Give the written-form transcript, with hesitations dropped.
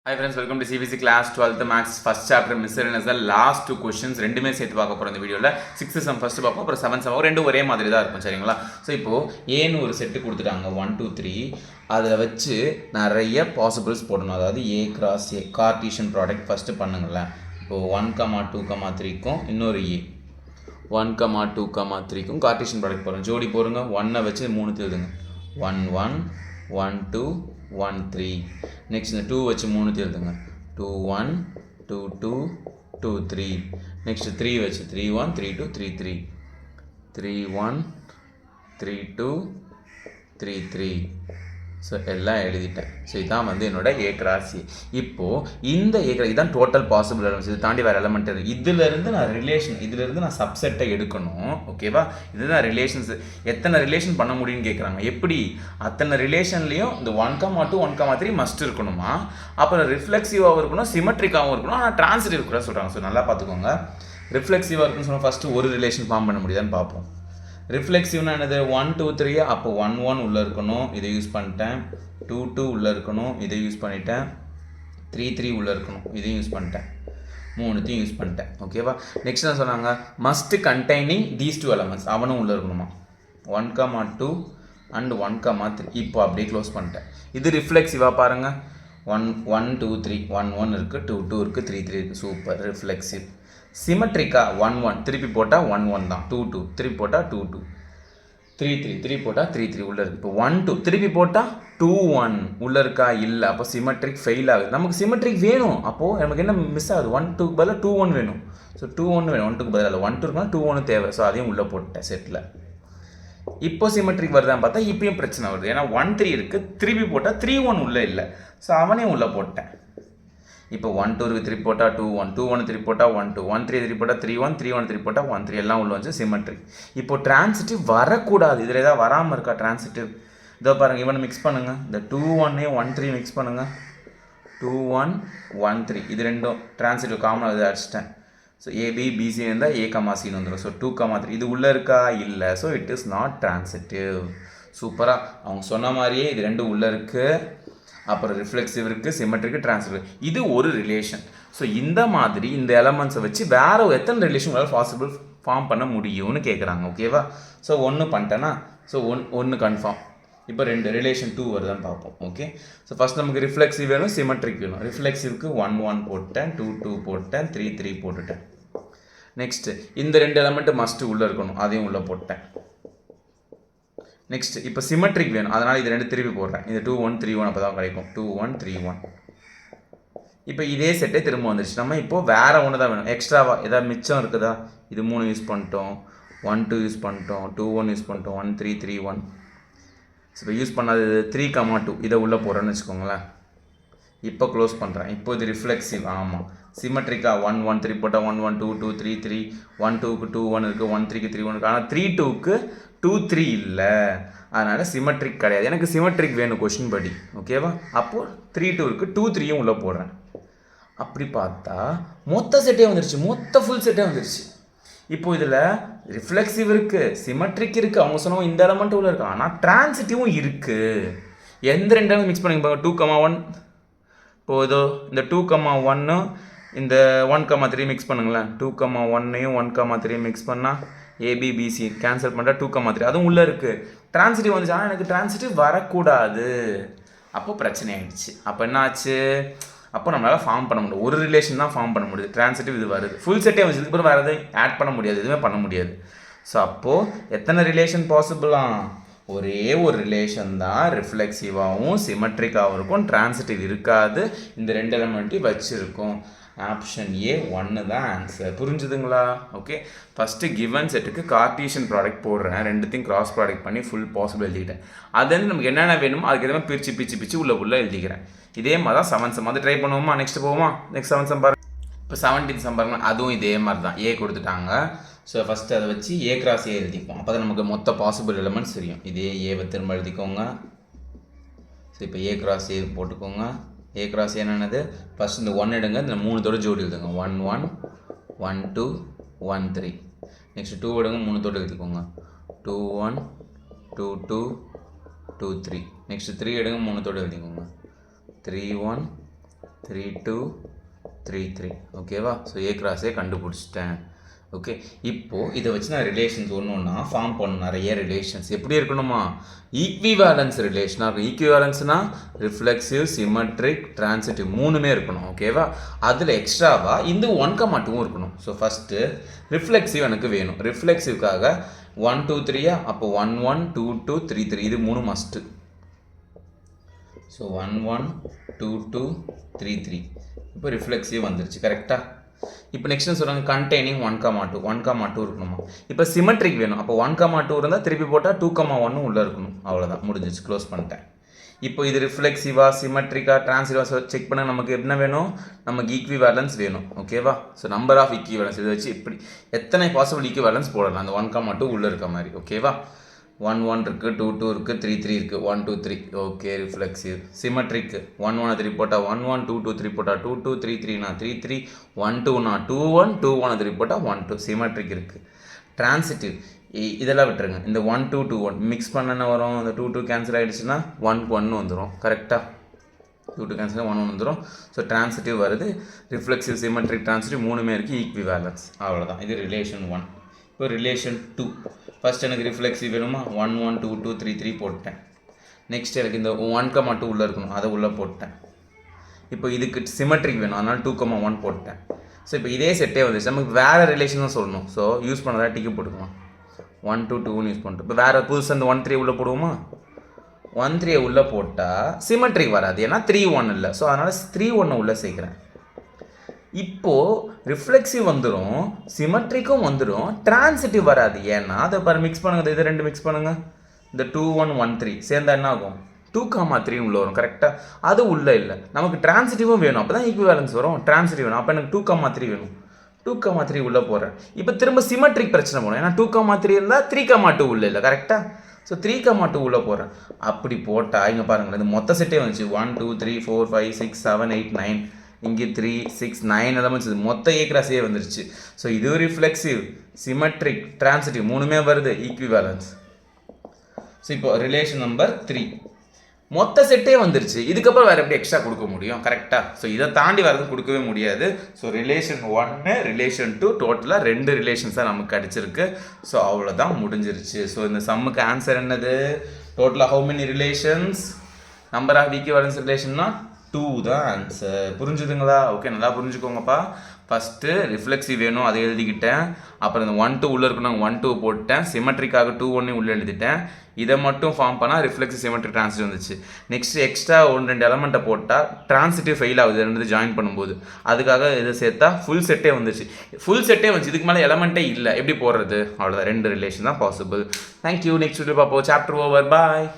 Hi friends, welcome to CBC class 12th Maths first chapter miscellaneous last two questions ரெண்டுமே சேர்த்து பார்க்க போகிறோம் இந்த வீடியோவில் 6th sum ஃபஸ்ட்டு பார்ப்போம் அப்புறம் 7th sum ரெண்டும் ஒரே மாதிரி தான் இருக்கும் சரிங்களா. ஸோ இப்போது ஏன்னு ஒரு செட்டு கொடுத்துட்டாங்க 1 2 3 அதில் வச்சு நிறைய பாசிபிள்ஸ் போடணும். அதாவது A cross A Cartesian product first பண்ணுங்களேன். இப்போது 1, 2, 3க்கும் இன்னொரு ஏ 1, 2, 3க்கும் கார்டீஷியன் ப்ராடக்ட் போடுறோம். ஜோடி போடுங்க. 1 வச்சு 3 தேடுங்க. 1 1 1 2 1 3. நெக்ஸ்ட் இந்த 2 வச்சு 3 தேடுங்க. 2 1 2 2 2 3. நெக்ஸ்ட் 3 வச்சு 3 1 3 2 3 3 3 1 3 2 3 3. ஸோ எல்லாம் எழுதிட்டேன். ஸோ இதான் வந்து என்னோட ஏ கிராஸ் ஏ. இப்போது இந்த ஏ கிராஸ் இதுதான் டோட்டல் பாசிபிள் எலமெண்ட்ஸ். இது தாண்டி வேறு எலமெண்ட் இருக்குது. இதிலேருந்து நான் இதிலேருந்து நான் சப்செட்டை எடுக்கணும். ஓகேவா? இதுதான் ரிலேஷன்ஸ். எத்தனை ரிலேஷன் பண்ண முடியும்னு கேட்குறாங்க. எப்படி அத்தனை ரிலேஷன்லேயும் இந்த 1, 2 1, 3 மஸ்ட் இருக்கணுமா? அப்புறம் ரிஃப்ளெக்சிவாகவும் இருக்கணும், சிமெட்ரிக்காகவும் இருக்கணும், ஆனால் டிரான்சிட்டிவ் கூட சொல்கிறாங்க. ஸோ நல்லா பார்த்துக்கோங்க. ரிஃப்ளெக்சிவாக இருக்குன்னு சொன்னால் ஃபஸ்ட்டு ஒரு ரிலேஷன் ஃபார்ம் பண்ண முடியுதான்னு பார்ப்போம். ரிஃப்ளெக்சிவ்னா என்னது? 1 2 3 அப்போ 1 1 உள்ளே இருக்கணும், இதை யூஸ் பண்ணிட்டேன். 2 2 உள்ளே இருக்கணும், இதை யூஸ் பண்ணிட்டேன். 3 3 உள்ளே இருக்கணும், இதையும் யூஸ் பண்ணிட்டேன். 3த்தையும் யூஸ் பண்ணிட்டேன். ஓகேவா? நெக்ஸ்ட் என்ன சொன்னாங்க? Must containing these 2 elements. அவனும் உள்ளே இருக்கணுமா? 1, 2 அண்ட் 1, 3. இப்போ அப்படியே க்ளோஸ் பண்ணிட்டேன். இது ரிஃப்ளெக்சிவாக பாருங்கள். 1 1 2 3 1 1 இருக்குது, 2 2 இருக்குது, 3 3 இருக்குது. Super reflexive. சிமெட்ரிக்கா 1 1 திருப்பி போட்டால் 1 1 தான். 2 2 திருப்பி போட்டால் 2 2. 3 3 திருப்பி போட்டால் 3 3 உள்ளே இருக்குது. இப்போ 1 2 திருப்பி போட்டால் 2 1 உள்ளே இருக்கா? இல்லை. அப்போ சிமெட்ரிக் ஃபெயில் ஆகுது. நமக்கு சிமெட்ரிக் வேணும். அப்போது நமக்கு என்ன மிஸ் ஆகுது? 1 2க்கு பதிலாக 2 1 வேணும். ஸோ 2 1 வேணும். 1 2க்கு பதிலாக 1 2 இருக்குன்னா 2 1 தேவை. ஸோ அதையும் உள்ளே போட்டேன் செட்டில். இப்போ சிமெட்ரிக் வருதான்னு பார்த்தா இப்பயும் பிரச்சனை வருது. ஏன்னா 1 3 இருக்குது, திருப்பி போட்டால் 3 1 உள்ளே இல்லை. ஸோ அவனையும் உள்ளே போட்டேன். இப்போ 1 2 திருப்பி போட்டால் 2 1 2 1 திருப்பி போட்டால் 1 2 1 3 திருப்பி போட்டால் 3 1 3 1 திருப்பி போட்டால் 1 3 எல்லாம் உள்ள வந்து சிமெட்ரிக். இப்போ டிரான்சிட்டிவ் வரக்கூடாது. இதில் ஏதாவது வராமல் இருக்கா டிரான்சிட்டிவ்? இதோ பாருங்கள், இவனை மிக்ஸ் பண்ணுங்கள். இந்த 2 1 1 3 மிக்ஸ் பண்ணுங்கள். 2 1 1 3 இது ரெண்டும் டிரான்சிட்டிவ் காமனாக இது அடிச்சிட்டேன். ஸோ ஏபி பிசி இருந்தால் ஏ சின்னு வந்துடும். ஸோ 2, 3 இது உள்ளே இருக்கா? இல்லை. So it is not transitive. சூப்பராக அவங்க சொன்ன மாதிரியே இது ரெண்டும் உள்ளே இருக்குது. அப்புறம் ரிஃப்ளெக்சிவ் இருக்குது, சிமெட்ரிக்கு, டிரான்சிட்டிவ். இது ஒரு ரிலேஷன். ஸோ இந்த மாதிரி இந்த எலமெண்ட்ஸை வச்சு வேறு எத்தனை ரிலேஷன் பாசிபிள் ஃபார்ம் பண்ண முடியும்னு கேட்குறாங்க. ஓகேவா? ஸோ 1 பண்ணிட்டேன்னா ஸோ 1 கன்ஃபார்ம். இப்போ 2 ரிலேஷன் 2 வருதான்னு பார்ப்போம். ஓகே. ஸோ ஃபஸ்ட் நமக்கு ரிஃப்ளெக்சிவ் வேணும், சிமெட்ரிக் வேணும். ரிஃப்ளெக்சிவ்க்கு 1 1 போட்டேன், 2 2 போட்டேன், 3 3 போட்டுட்டேன். நெக்ஸ்ட்டு இந்த 2 எலமெண்ட்டு மஸ்ட்டு உள்ளே இருக்கணும், அதையும் உள்ளே போட்டேன். நெக்ஸ்ட் இப்போ சிமெட்ரிக் வேணும், அதனால் இது 2 திருப்பி போடுறேன். இந்த 2 1 3 1 அப்போ தான் கிடைக்கும். 2 1 3 1. இப்போ இதே செட்டே திரும்ப வந்துருச்சு. நம்ம இப்போது வேறு ஒன்று தான் வேணும். எக்ஸ்ட்ராவாக ஏதாவது மிச்சம் இருக்குதா? இது 3 யூஸ் பண்ணிட்டோம், 1 2 யூஸ் பண்ணிட்டோம், 2 1 யூஸ் பண்ணிட்டோம், 1 3 3 1. இப்போ யூஸ் பண்ணாது 3, 2 இதை உள்ளே போடுறேன்னு வச்சுக்கோங்களேன். இப்போ க்ளோஸ் பண்ணுறேன். இப்போ இது ரிஃப்ளெக்சிவ். ஆமாம். சிமெட்ரிக்கா 1 1 3 போட்டால் 1 1 2 2 3 3 1 2க்கு 2 1 இருக்குது, 1 3க்கு 3 1 இருக்குது. ஆனால் 3 2க்கு 2 3 இல்லை. அதனால் சிமெட்ரிக் கிடையாது. எனக்கு சிமெட்ரிக் வேணும் கொஷின் படி. ஓகேவா? அப்போது 3 2 இருக்குது, 2 3யும் உள்ளே போடுறேன். அப்படி பார்த்தா மொத்த செட்டே வந்துருச்சு, மொத்த ஃபுல் செட்டே வந்துருச்சு. இப்போ இதில் ரிஃப்ளெக்சிவ் இருக்குது, சிமெட்ரிக் இருக்குது, அவங்க சொன்னவங்க இந்த எலமெண்ட் உள்ள இருக்குது, ஆனால் டிரான்சிட்டிவும் இருக்குது. எந்த 2 எலமெண்ட் மிக்ஸ் பண்ணி பாருங்க. 2, 1 இப்போது இதோ இந்த 2, 1 இந்த 1, 3 மிக்ஸ் பண்ணுங்களேன். 2, 1ஐயும் 1, 3 மிக்ஸ் பண்ணால் ஏபிபிசி கேன்சல் பண்ணுறா 2, 3 அதுவும் உள்ளே இருக்குது. டிரான்சிட்டிவ் வந்துச்சு, ஆனால் எனக்கு டிரான்சிட்டிவ் வரக்கூடாது. அப்போ பிரச்சனை ஆகிடுச்சு. அப்போ என்ன ஆச்சு? அப்போ நம்மளால் ஃபார்ம் பண்ண முடியும். ஒரு ரிலேஷன் தான் ஃபார்ம் பண்ண முடியுது. டிரான்சிட்டிவ் இது வருது. ஃபுல் செட்டே வந்துச்சு. இதுக்கப்புறம் வேறு எதுவும் ஆட் பண்ண முடியாது, எதுவுமே பண்ண முடியாது. ஸோ அப்போது எத்தனை ரிலேஷன் பாசிபிளாக? ஒரே ஒரு ரிலேஷன் தான் ரிஃப்ளெக்சிவாகவும் சிமெட்ரிக்காகவும் இருக்கும், டிரான்சிட்டிவ் இருக்காது. இந்த 2 எலமெண்ட்டையும் வச்சுருக்கும். ஆப்ஷன் ஏ 1 தான் ஆன்சர். புரிஞ்சுதுங்களா? ஓகே. ஃபஸ்ட்டு கிவன் செட்டுக்கு கார்டீஷியன் ப்ராடக்ட் போடுறேன், ரெண்டுத்தையும் கிராஸ் ப்ராடக்ட் பண்ணி ஃபுல் பாசிபிள் எழுதிட்டேன். அது வந்து நமக்கு என்னென்ன வேணுமோ அதுக்கு எதுவுமே பிரித்து உள்ளே எழுதிக்கிறேன். இதே மாதிரி தான் 7 சம். அது ட்ரை பண்ணுவோமா? நெக்ஸ்ட் போவோமா? நெக்ஸ்ட் 7 சம் பாருங்க. இப்போ 17 சம் பாருங்க. அதுவும் இதே மாதிரி தான். ஏ கொடுத்துட்டாங்க. ஸோ ஃபஸ்ட்டு அதை வச்சு ஏ கிராஸ் ஏ எழுதிப்போம். அப்போ தான் நமக்கு மொத்த பாசிபிள் எலமெண்ட்ஸ் தெரியும். இதே ஏவை திரும்ப எழுதிக்கோங்க. ஸோ இப்போ ஏ கிராஸ் ஏ போட்டுக்கோங்க. A cross என்னென்னது? ஃபஸ்ட் இந்த 1 எடுங்க, இந்த 3 ஜோடி எழுதுங்க. 1 1 1 2 1 3. நெக்ஸ்ட் 2 எடுங்க, 3 எழுதிக்கோங்க. 2 1 2 2 2 3. நெக்ஸ்ட் 3 எடுங்க, 3 எழுதிக்கோங்க. 3 1 3 2 3 3 ஓகேவா. ஸோ ஏ கிராஸே கண்டுபிடிச்சிட்டேன். ஓகே, இப்போது இதை வச்சு நான் ரிலேஷன்ஸ் ஒன்று ஒன்றா ஃபார்ம் பண்ண நிறைய ரிலேஷன்ஸ் எப்படி இருக்கணுமா, ஈக்விவேலன்ஸ் ரிலேஷனாக இருக்கும். ஈக்விவேலன்ஸ்னால் ரிஃப்ளெக்சிவ், சிமெட்ரிக், டிரான்சிட்டிவ் மூணுமே இருக்கணும். ஓகேவா, அதில் எக்ஸ்ட்ராவாக இந்த 1,2 இருக்கணும். ஸோ ஃபஸ்ட்டு ரிஃப்ளெக்சிவ் எனக்கு வேணும். ரிஃப்ளெக்சிவ்காக 1 2 3 அப்போ 1 1 2 2 3 3 இது 3 மஸ்ட்டு. ஸோ 1 1 2 2 3 3 இப்போ ரிஃப்ளெக்சிவ் வந்துருச்சு. கரெக்டாக. இப்போ நெக்ஸ்ட் சொல்கிறாங்க கண்டெய்னிங் 1,2 1,2 இருக்கணுமா. இப்போ சிமெட்ரிக் வேணும். அப்போ 1,2 இருந்தால் திருப்பி போட்டால் 2,1 உள்ளே இருக்கணும். அவ்வளோதான், முடிஞ்சிச்சு, க்ளோஸ் பண்ணிட்டேன். இப்போ இது ரிஃப்ளெக்சிவாக, சிமெட்ரிக்காக, டிரான்சிட்டிவாக செக் பண்ண நமக்கு என்ன வேணும், நமக்கு ஈக்விவேலன்ஸ் வேணும். ஓகேவா. ஸோ நம்பர் ஆஃப் ஈக்விவேலன்ஸ் இதை வச்சு இப்படி எத்தனை பாசிபிள் ஈக்விவேலன்ஸ் போடலாம் அந்த 1,2 உள்ளே இருக்க மாதிரி. ஓகேவா. 1 1 இருக்குது, 2 2 இருக்குது, 3 3 இருக்குது, 1 2 3. Okay, reflexive. சிமெட்ரிக் 1 1 3 போட்டால் 1 1, 2 2 3 போட்டால் 2 2, 3 3 3 3, 1 2 2 1, 2 1 3 போட்டால் 1 2. சிமெட்ரிக் இருக்குது. டிரான்சிட்டிவ் இதெல்லாம் விட்டுருங்க. இந்த 1 2 2 1 மிக்ஸ் பண்ண வரும். இந்த 2 2 கேன்சல் ஆகிடுச்சுன்னா 1 1 வந்துடும். கரெக்டாக. 2 2 கேன்சல் 1 1 வந்துடும். ஸோ டிரான்சிட்டிவ் வருது. ரிஃப்ளெக்சிவ், சிமெட்ரிக், டிரான்சிட்டிவ் மூணுமே இருக்குது. ஈக்விவேலன்ஸ். அவ்வளோதான். இது ரிலேஷன் 1. இப்போ ரிலேஷன் 2. ஃபஸ்ட் எனக்கு ரிஃப்ளெக்சிவ் வேணுமா, 1 1 2 2 3 3 போட்டேன். நெக்ஸ்ட் எனக்கு இந்த 1,2 உள்ளே இருக்கணும், அதை உள்ளே போட்டேன். இப்போ இதுக்கு சிமெட்ரிக் வேணும், அதனால் 2,1 போட்டேன். ஸோ இப்போ இதே செட்டே வந்துச்சு. நமக்கு வேறு ரிலேஷன் தான் சொல்லணும். ஸோ யூஸ் பண்ணுறதா டிக்கெட் போட்டுக்கலாம். 1 2 2 யூஸ் பண்ணிட்டு இப்போ வேறு புதுசாக அந்த 1 3 உள்ளே போடுவோமா. 1 3 உள்ளே போட்டால் சிமெட்ரிக் வராது, ஏன்னா 3 1 இல்லை. ஸோ அதனால் 3 1 உள்ளே சேர்க்குறேன். இப்போது ரிஃப்ளெக்சிவ் வந்துடும், சிமெட்ரிக்கும் வந்துடும், டிரான்சிட்டிவ் வராது. ஏன்னா அதை பாரு, மிக்ஸ் பண்ணுங்கள். இதை 2 மிக்ஸ் பண்ணுங்கள். இந்த 2 1 1 3 சேர்ந்தா என்ன ஆகும், 2,3 உள்ளே வரும். கரெக்டாக. அது உள்ளே இல்லை. நமக்கு டிரான்சிட்டிவும் வேணும், அப்போ தான் ஈக்விவேலன்ஸ் வரும். டிரான்சிட்டிவ் வேணும், அப்போ எனக்கு 2,3 வேணும். 2,3 உள்ளே போகிறேன். இப்போ திரும்ப சிமெட்ரிக் பிரச்சனை போகணும், ஏன்னா 2,3 இருந்தால் 3,2 உள்ளே இல்லை. கரெக்டாக. ஸோ 3,2 உள்ளே போகிறேன். அப்படி போட்டால் இங்கே பாருங்களேன், இது மொத்த செட்டே வந்துச்சு. 1 2 3 4 5 6 7 8 9, இங்கே 3 6 9 எல்லாம் வந்துச்சு. மொத்த ஏ கிராஸே வந்துருச்சு. ஸோ இது ரிஃப்ளெக்சிவ், சிமெட்ரிக், டிரான்சிட்டிவ் மூணுமே வருது. ஈக்விவேலன்ஸ். ஸோ இப்போ ரிலேஷன் நம்பர் 3 மொத்த செட்டே வந்துருச்சு. இதுக்கப்புறம் வேறு எப்படி எக்ஸ்ட்ரா கொடுக்க முடியும். கரெக்டாக. ஸோ இதை தாண்டி வேறு எதுவும் கொடுக்கவே முடியாது. ஸோ ரிலேஷன் 1 ரிலேஷன் 2 டோட்டலாக 2 ரிலேஷன்ஸாக நமக்கு கிடச்சிருக்கு. ஸோ அவ்வளோதான், முடிஞ்சிருச்சு. ஸோ இந்த சம்முக்கு ஆன்சர் என்னது, டோட்டலாக how many relations, number of equivalence ரிலேஷன்னா 2 தான் ஆன்சர். புரிஞ்சுதுங்களா. ஓகே, நல்லா புரிஞ்சுக்கோங்கப்பா. ஃபஸ்ட்டு ரிஃப்ளெக்சிவ் வேணும், அதை எழுதிக்கிட்டேன். அப்புறம் இந்த 1 2 உள்ளே இருக்கணும், 1 2 போட்டேன். சிமெட்ரிக்காக 2 1 உள்ளே எழுதிட்டேன். இதை மட்டும் ஃபார்ம் பண்ணால் ரிஃப்ளெக்சிவ், சிமெட்ரிக், டிரான்சிட்டிவ் வந்துச்சு. நெக்ஸ்ட் எக்ஸ்ட்ரா 1 2 எலமெண்ட்டை போட்டால் டிரான்சிட்டிவ் ஃபெயில் ஆகுது, 2 ஜாயின் பண்ணும்போது. அதுக்காக இதை சேர்த்தா ஃபுல் செட்டே வந்துச்சு. ஃபுல் செட்டே வந்துச்சு. இதுக்கு மேலே எலமெண்ட்டே இல்லை. எப்படி போடுறது, அவ்வளோதான். 2 ரிலேஷன் தான் பாசிபிள். தேங்க்யூ. நெக்ஸ்ட் வீடியோ பார்ப்போம். Chapter over. பாய்.